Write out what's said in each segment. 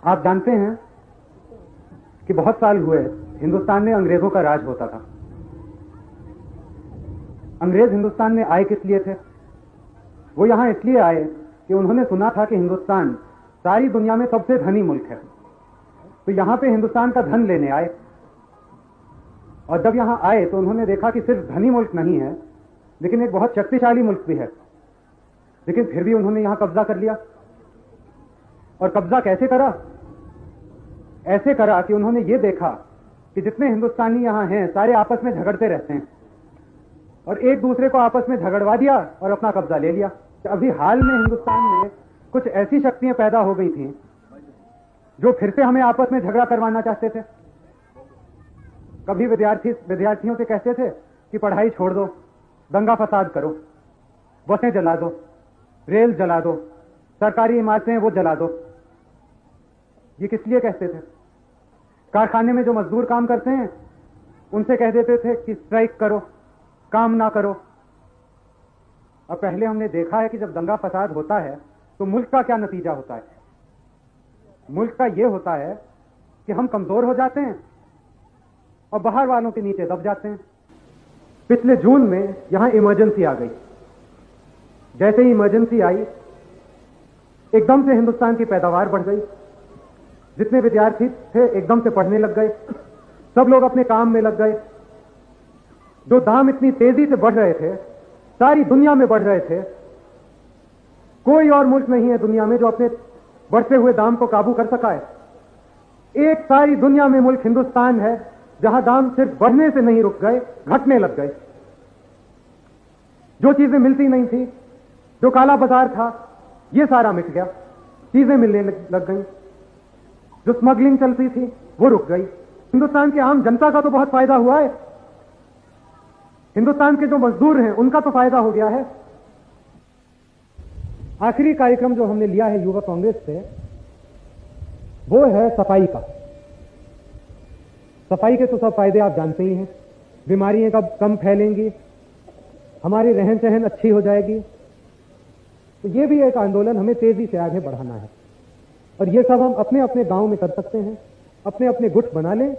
आप जानते हैं कि बहुत साल हुए हिंदुस्तान में अंग्रेजों का राज होता था। अंग्रेज हिंदुस्तान में आए किस लिए थे? वो यहां इसलिए आए कि उन्होंने सुना था कि हिंदुस्तान सारी दुनिया में सबसे धनी मुल्क है, तो यहां पे हिंदुस्तान का धन लेने आए। और जब यहां आए तो उन्होंने देखा कि सिर्फ धनी मुल्क नहीं है, लेकिन एक बहुत शक्तिशाली मुल्क भी है। लेकिन फिर भी उन्होंने यहां कब्जा कर लिया। और कब्जा कैसे करा? ऐसे करा कि उन्होंने ये देखा कि जितने हिंदुस्तानी यहां हैं सारे आपस में झगड़ते रहते हैं, और एक दूसरे को आपस में झगड़वा दिया और अपना कब्जा ले लिया। तो अभी हाल में हिंदुस्तान में कुछ ऐसी शक्तियां पैदा हो गई थीं जो फिर से हमें आपस में झगड़ा करवाना चाहते थे। कभी विद्यार्थियों से कहते थे कि पढ़ाई छोड़ दो, दंगा फसाद करो, बसें जला दो, रेल जला दो, सरकारी इमारतें वो जला दो। ये किस लिए कहते थे? कारखाने में जो मजदूर काम करते हैं उनसे कह देते थे कि स्ट्राइक करो, काम ना करो। अब पहले हमने देखा है कि जब दंगा फसाद होता है तो मुल्क का क्या नतीजा होता है। मुल्क का यह होता है कि हम कमजोर हो जाते हैं और बाहर वालों के नीचे दब जाते हैं। पिछले जून में यहां इमरजेंसी आ गई। जैसे ही इमरजेंसी आई, एकदम से हिंदुस्तान की पैदावार बढ़ गई। जितने विद्यार्थी थे एकदम से पढ़ने लग गए, सब लोग अपने काम में लग गए। जो दाम इतनी तेजी से बढ़ रहे थे, सारी दुनिया में बढ़ रहे थे। कोई और मुल्क नहीं है दुनिया में जो अपने बढ़ते हुए दाम को काबू कर सका है। एक सारी दुनिया में मुल्क हिंदुस्तान है जहां दाम सिर्फ बढ़ने से नहीं रुक गए, घटने लग गए। जो चीजें मिलती नहीं थी, जो काला बाजार था, ये सारा मिट गया। चीजें मिलने लग गई। जो स्मगलिंग चलती थी वो रुक गई। हिंदुस्तान की आम जनता का तो बहुत फायदा हुआ है। हिंदुस्तान के जो मजदूर हैं उनका तो फायदा हो गया है। आखिरी कार्यक्रम जो हमने लिया है युवा कांग्रेस से, वो है सफाई का। सफाई के तो सब फायदे आप जानते ही हैं। बीमारियां कम फैलेंगी, हमारी रहन सहन अच्छी हो जाएगी। तो ये भी एक आंदोलन हमें तेजी से आगे बढ़ाना है। और ये सब हम अपने अपने गांव में कर सकते हैं। अपने अपने गुट बना लें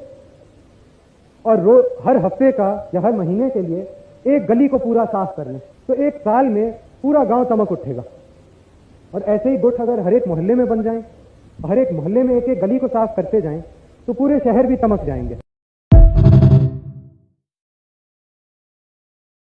और हर हफ्ते का या हर महीने के लिए एक गली को पूरा साफ कर लें, तो एक साल में पूरा गांव चमक उठेगा। और ऐसे ही गुट अगर हर एक मोहल्ले में बन जाएं, हर एक मोहल्ले में एक एक गली को साफ करते जाएं, तो पूरे शहर भी चमक जाएंगे।